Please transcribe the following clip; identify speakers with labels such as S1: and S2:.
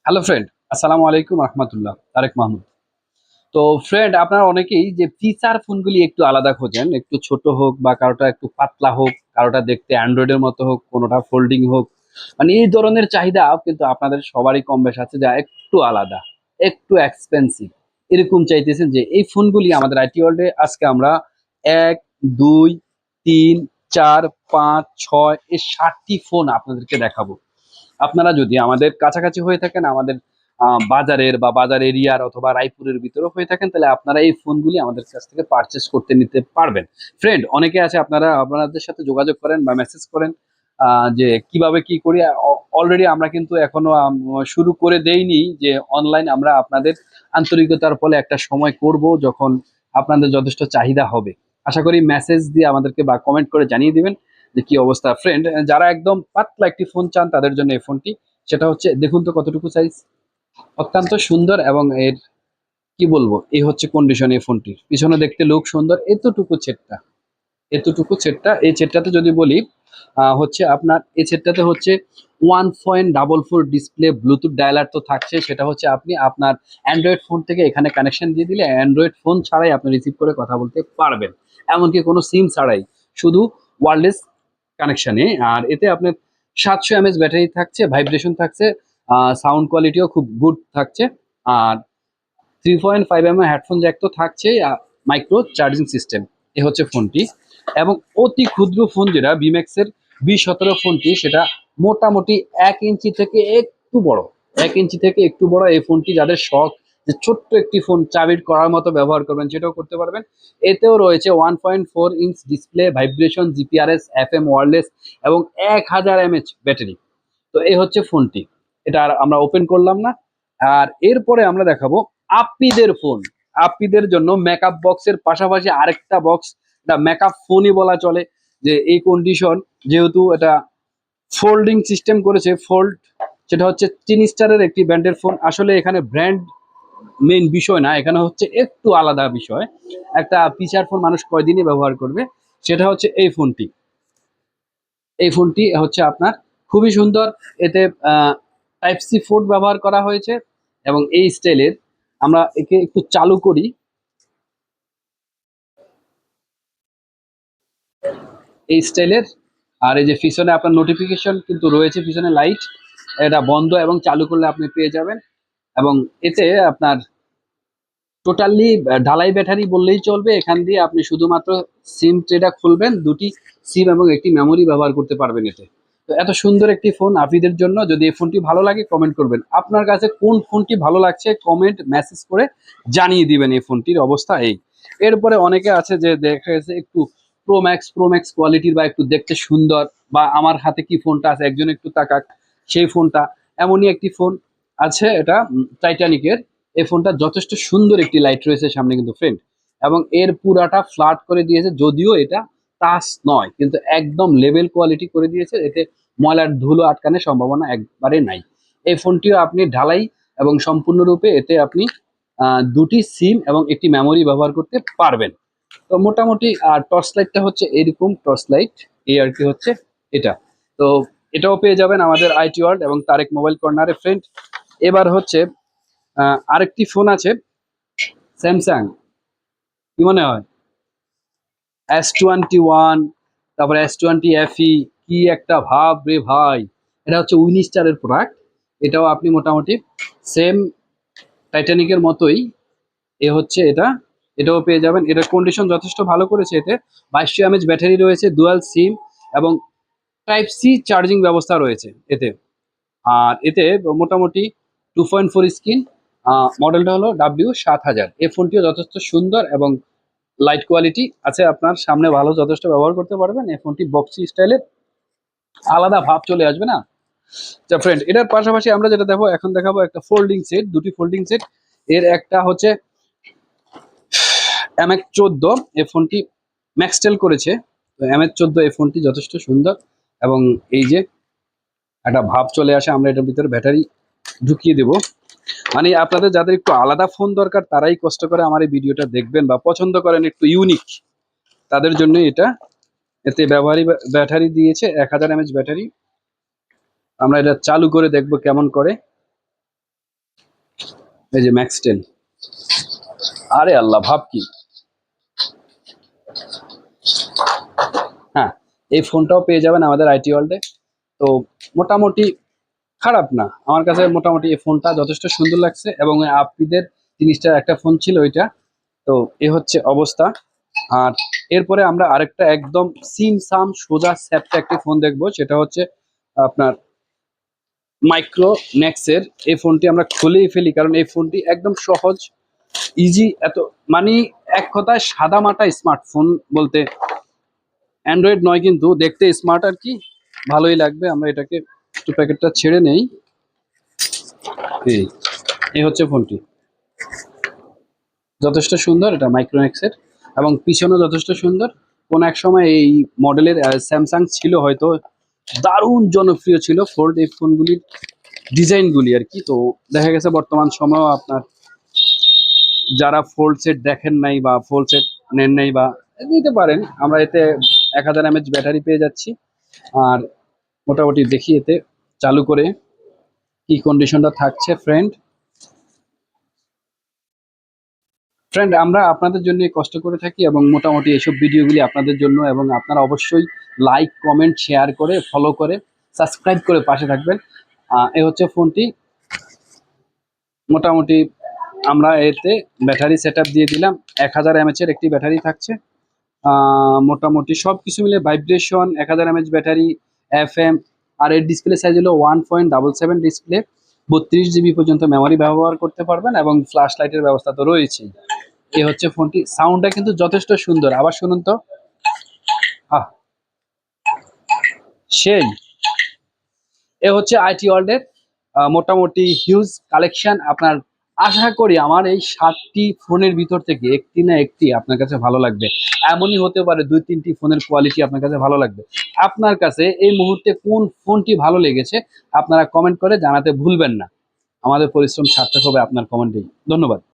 S1: Hello friend, আসসালামু আলাইকুম রহমতুল্লাহ। তারেক মাহমুদ। তো ফ্রেন্ড, আপনারা অনেকেই যে ফিচার ফোনগুলি একটু আলাদা খোঁজেন, একটু ছোট হোক বা কারোটা একটু পাতলা হোক, কারোটা দেখতে অ্যান্ড্রয়েডের মতো হোক, কোনোটা ফোল্ডিং হোক, মানে এই ধরনের চাহিদা কিন্তু আপনাদের সবারই কম বেশ আছে, যা একটু আলাদা, একটু এক্সপেন্সিভ, এরকম চাইতেছেন। যে এই ফোনগুলি আমাদের আইটি ওয়ার্ল্ডে আজকে আমরা এক, দুই, তিন, চার, পাঁচ, ছয় এই 7টি ফোন আপনাদেরকে দেখাবো। আপনারা যদি আমাদের কাছাকাছি হয়ে থাকেন, আমাদের বাজারের বা বাজার এরিয়ার অথবা রায়পুরের ভিতরে হয়ে থাকেন, তাহলে আপনারা এই ফোনগুলি আমাদের কাছ থেকে পারচেস করতে নিতে পারবেন। ফ্রেন্ড, অনেকে আছে আপনারা আপনাদের সাথে যোগাযোগ করেন বা মেসেজ করেন যে কিভাবে কি করি। অলরেডি আমরা কিন্তু এখনো শুরু করে দেইনি যে অনলাইন। আমরা আপনাদের আন্তরিকতার ফলে একটা সময় করব যখন আপনাদের যথেষ্ট চাহিদা হবে। আশা করি মেসেজ দিয়ে আমাদেরকে বা কমেন্ট করে জানিয়ে দিবেন যে কি অবস্থা। ফ্রেন্ড, যারা একদম পাতলা একটি ফোন চান তাদের জন্য এই ফোনটি, সেটা হচ্ছে দেখুন তো কতটুকু সাইজ, অত্যন্ত সুন্দর। এবং এর কি বলবো, এই হচ্ছে কন্ডিশন এই ফোনটির। পিছনে দেখতে লুক সুন্দর, এতটুকু ছেটটা এই ছেটটাতে যদি বলি, হচ্ছে আপনার এই ছেটটাতে হচ্ছে 1.44 ডিসপ্লে, ব্লুটুথ ডায়ালার তো থাকছে। সেটা হচ্ছে আপনি আপনার অ্যান্ড্রয়েড ফোন থেকে এখানে কানেকশন দিয়ে দিলে অ্যান্ড্রয়েড ফোন ছাড়াই আপনি রিসিভ করে কথা বলতে পারবেন, এমনকি কোনো সিম ছাড়াই, শুধু ওয়্যারলেস কানেকশনে। আর এতে আপনার 700 mAh ব্যাটারি থাকছে, ভাইব্রেশন থাকছে, সাউন্ড কোয়ালিটিও খুব গুড থাকছে। আর 3.5 mm হেডফোন জ্যাক তো থাকছেই, মাইক্রো চার্জিং সিস্টেম। এ হচ্ছে ফোনটি। এবং অতি ক্ষুদ্র ফোন যেটা বিম্যাক্সের B17 ফোনটি, সেটা মোটামুটি 1 ইঞ্চি থেকে একটু বড়, 1 ইঞ্চি থেকে একটু বড় এই ফোনটি। যাদের শখ যে ছোট্ট একটি ফোন চাবির করার মতো ব্যবহার করবেন, সেটাও করতে পারবেন। এতেও রয়েছে 1.4 inch display, vibration, GPRS, FM wireless এবং 1000 mAh ব্যাটারি। তো এই হচ্ছে ফোনটি। এটা আর আমরা ওপেন করলাম না। আর এরপরে আমরা দেখাবো আপ্পিদের ফোন। আপ্পিদের জন্য মেকআপ বক্সের পাশাপাশি আরেকটা বক্স, এটা মেকআপ ফোনই বলা চলে। যে এই কন্ডিশন, যেহেতু এটা ফোল্ডিং সিস্টেম করেছে, ফোল্ড, সেটা হচ্ছে 3 স্টারের একটি ব্র্যান্ডের ফোন। আসলে এখানে ব্র্যান্ড মেইন বিষয় না, এখানে হচ্ছে একটু আলাদা বিষয়। একটা ফিচার ফোন মানুষ কয়দিনই ব্যবহার করবে, সেটা হচ্ছে এই ফোনটি হচ্ছে আপনার খুবই সুন্দর। এতে টাইপ সি পোর্ট ব্যবহার করা হয়েছে এবং এই স্টাইলের। আমরা একে একটু চালু করি, এই স্টাইলের। আর এই যে পিছনে আপনার নোটিফিকেশন কিন্তু রয়েছে, পিছনে লাইট, এটা বন্ধ এবং চালু করলে আপনি পেয়ে যাবেন। এবং এতে আপনার টোটালি ঢালাই ব্যাটারি বললেই চলবে। এখান দিয়ে আপনি শুধুমাত্র সিম ট্রেটা খুলবেন, দুটি সিম এবং একটি মেমোরি ব্যবহার করতে পারবেন এতে। তো এত সুন্দর একটি ফোন আফিদের জন্য। যদি এই ফোনটি ভালো লাগে কমেন্ট করবেন, আপনার কাছে কোন ফোনটি ভালো লাগছে কমেন্ট মেসেজ করে জানিয়ে দিবেন এই ফোনটির অবস্থা এই। এরপরে অনেকে আছে যে দেখা গেছে একটু প্রো ম্যাক্স কোয়ালিটির বা একটু দেখতে সুন্দর, বা আমার হাতে কি ফোনটা আছে একজন একটু তাকাক সেই ফোনটা। এমনই একটি ফোন আছে, এটা টাইটানিকের। এই ফোনটা যথেষ্ট সুন্দর, একটি লাইট রয়েছে সামনে কিন্তু ফ্রেন্ড। এবং এর পুরাটা ফ্ল্যাট করে দিয়েছে, যদিও এটা টাচ নয়, কিন্তু একদম লেভেল কোয়ালিটি করে দিয়েছে। এতে ময়লার ধুলো আটকানোর সম্ভাবনা একবারে নাই। এই ফোনটিও আপনি ঢালাই এবং সম্পূর্ণরূপে এতে আপনি দুটি সিম এবং একটি মেমোরি ব্যবহার করতে পারবেন। তো মোটামুটি আর টর্চ লাইটটা হচ্ছে এরকম টর্চ লাইট, এই আর কি হচ্ছে এটা। তো এটাও পেয়ে যাবেন আমাদের আইটি ওয়ার্ল্ড এবং তারেক মোবাইল কর্নারে ফ্রেন্ড। এবার হচ্ছে আরেকটি ফোন আছে স্যামসাং, কি মনে হয়, S21, তারপরে S20 FE। কি একটা ভাব রে ভাই! এটা হচ্ছে উইনিস্টারের প্রোডাক্ট। এটাও আপনি মোটামুটি সেম টাইটানিকের মতোই, এ হচ্ছে এটা। এটাও পেয়ে যাবেন। এটার কন্ডিশন যথেষ্ট ভালো করেছে। এতে 2200 mAh ব্যাটারি রয়েছে, ডুয়াল সিম এবং টাইপ সি চার্জিং ব্যবস্থা রয়েছে এতে। আর এতে মোটামুটি 2.4 স্ক্রিন। মডেলটা হলো W7000। এই ফোনটিও যথেষ্ট সুন্দর এবং লাইট কোয়ালিটি আছে। আপনার সামনে ভালো যথেষ্ট ব্যবহার করতে পারবেন। এই ফোনটি বক্সি স্টাইলের, আলাদা ভাব চলে আসবে না। আচ্ছা ফ্রেন্ড, এটার পাশাপাশি আমরা যেটা দেখো, এখন দেখাবো একটা ফোল্ডিং সেট, দুটি ফোল্ডিং সেট। এর একটা হচ্ছে MH14। এই ফোনটি ম্যাক্সটেল করেছে। তো MH14 এই ফোনটি যথেষ্ট সুন্দর। এবং এই যে একটা ভাব চলে আসে, আমরা এটার ভিতরে ব্যাটারি ঢুকিয়ে দেব। মানে আপনাদের যাদের একটু আলাদা ফোন দরকার, তারাই কষ্ট করে আমার এই ভিডিওটা দেখবেন বা পছন্দ করেন একটু ইউনিক, তাদের জন্য এটা। এতে ব্যবহারী ব্যাটারি দিয়েছে 1000 mAh ব্যাটারি। আমরা এটা চালু করে দেখবো কেমন করে। এই যে ম্যাক্স 10। আরে আল্লাহ, ভাব কি! হ্যাঁ, এই ফোনটাও পেয়ে যাবেন আমাদের আইটি ওয়ার্ল্ডে। তো মোটামুটি খারাপ না, আমার কাছে মোটামুটি এই ফোনটা যথেষ্ট সুন্দর লাগছে। এবং আপনিদের জিনিসটার একটা ফোন ছিল ওইটা। তো এ হচ্ছে অবস্থা। আর এরপরে আমরা আরেকটা একদম সিম সাম সোজা স্যাপটা একটি ফোন দেখবো, সেটা হচ্ছে আপনার মাইক্রোম্যাক্সের। এই ফোনটি আমরা খুলেই ফেলি, কারণ এই ফোনটি একদম সহজ, ইজি, এত মানে এক কথায় সাদা মাটা স্মার্টফোন বলতে। অ্যান্ড্রয়েড নয় কিন্তু দেখতে স্মার্ট আর কি, ভালোই লাগবে। আমরা এটাকে একটু প্যাকেটটা ছেড়ে নেই। এই এই হচ্ছে ফোনটি, যথেষ্ট সুন্দর। এটা মাইক্রোম্যাক্সের এবং পিছনেও যথেষ্ট সুন্দর। কোন এক সময় এই মডেলের স্যামসাং ছিল হয়তো, দারুণ জনপ্রিয় ছিল ফোল্ড এই ফোনগুলির ডিজাইনগুলি আর কি। তো দেখা গেছে বর্তমান সময়েও আপনার যারা ফোল্ড সেট দেখেন নাই বা ফোল্ড সেট নেন নাই বা নিতে পারেন। আমরা এতে 1000 mAh ব্যাটারি পেয়ে যাচ্ছি। আর মোটামুটি দেখি এতে চালু করে কি কন্ডিশনটা থাকছে। ফ্রেন্ড, আমরা আপনাদের জন্য কষ্ট করে থাকি এবং মোটামুটি এসব ভিডিওগুলি আপনাদের জন্য, এবং আপনারা অবশ্যই লাইক কমেন্ট শেয়ার করে ফলো করে সাবস্ক্রাইব করে পাশে থাকবেন। এ হচ্ছে ফোনটি। মোটামুটি আমরা এতে ব্যাটারি সেট দিয়ে দিলাম, 1000 mAh একটি ব্যাটারি থাকছে। মোটামুটি সব কিছু মিলে ভাইব্রেশন, 1000 mAh ব্যাটারি, FM। আর এর ডিসপ্লে সাইজ হলো 1.77 ডিসপ্লে, 32 GB পর্যন্ত মেমোরি ব্যবহার করতে পারবেন এবং ফ্ল্যাশ লাইটের ব্যবস্থা তো রয়েছেই। এই হচ্ছে ফোনটি, সাউন্ডটা কিন্তু যথেষ্ট সুন্দর। আবার শুনুন তো, আহ সেই। এ হচ্ছে আইটি ওয়ার্ল্ডের মোটামুটি হিউজ কালেকশন। আপনার আশা করি আমার এই 7টি ফোনের ভিতর থেকে একটি না একটি আপনার কাছে ভালো লাগবে। এমনই হতে পারে 2-3টি ফোনের কোয়ালিটি আপনার কাছে ভালো লাগবে। আপনার কাছে এই মুহূর্তে কোন ফোনটি ভালো লেগেছে আপনারা কমেন্ট করে জানাতে ভুলবেন না। আমাদের পরিশ্রম সার্থক হবে আপনার কমেন্টেই। ধন্যবাদ।